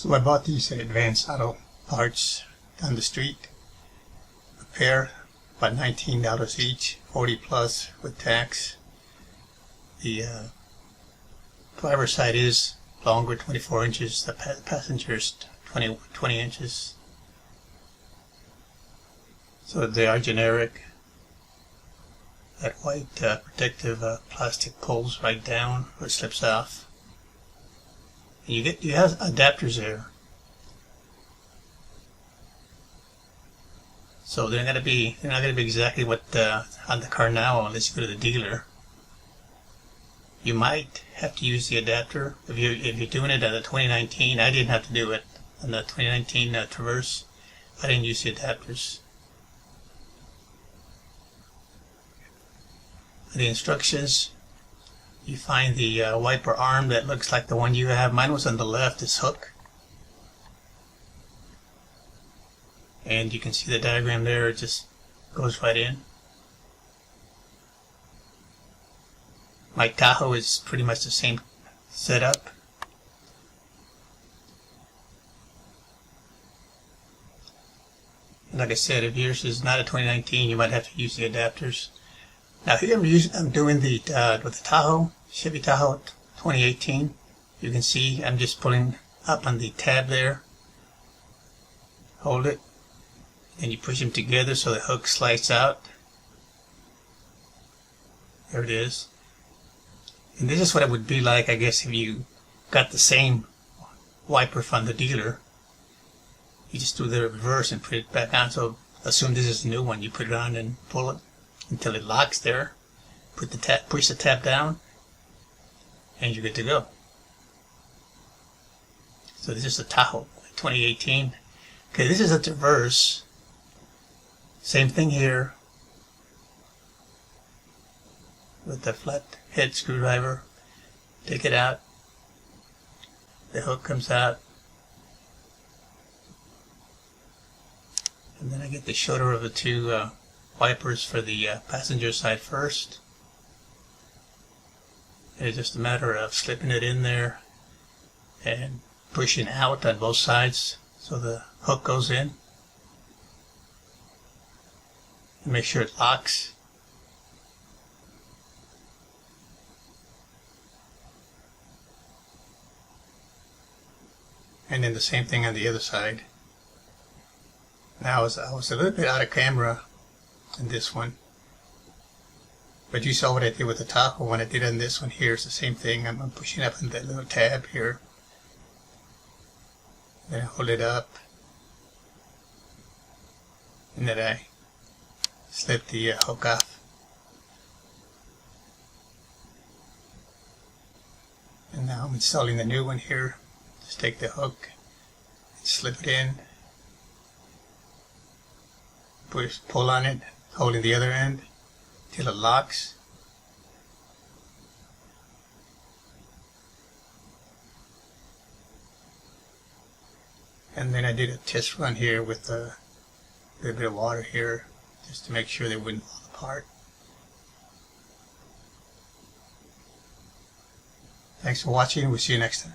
So I bought these at Advanced Auto Parts down the street. A pair, about $19 each, 40 plus with tax. The driver's side is longer, 24 inches. The passenger's 20 inches. So they are generic. That white protective plastic pulls right down or slips off. And you have adapters there. So they're not gonna be exactly what on the car now unless you go to the dealer. You might have to use the adapter if you're doing it on the 2019. I didn't have to do it on the 2019 Traverse. I didn't use the adapters. The instructions, you find the wiper arm that looks like the one you have. Mine was on the left, this hook. And you can see the diagram there, it just goes right in. My Tahoe is pretty much the same setup. Like I said, if yours is not a 2019, you might have to use the adapters. Now here I'm doing the with the Tahoe, Chevy Tahoe 2018. You can see I'm just pulling up on the tab there. Hold it, and you push them together so the hook slides out. There it is. And this is what it would be like, I guess, if you got the same wiper from the dealer. You just do the reverse and put it back on. So assume this is the new one. You put it on and pull it until it locks there. Push the tab down, and you're good to go. So this is the Tahoe 2018. Okay, this is a Traverse. Same thing here with the flat head screwdriver. Take it out. The hook comes out. And then I get the shorter of the two wipers for the passenger side first. It's just a matter of slipping it in there and pushing out on both sides so the hook goes in. And make sure it locks. And then the same thing on the other side. Now I was a little bit out of camera in this one, but you saw what I did with the Tahoe. When I did on this one here, it's the same thing. I'm pushing up on that little tab here, then I hold it up, and then I slip the hook off, and now I'm installing the new one here. Just take the hook and slip it in, pull on it, holding the other end till it locks. And then I did a test run here with a little bit of water here just to make sure they wouldn't fall apart. Thanks for watching. We'll see you next time.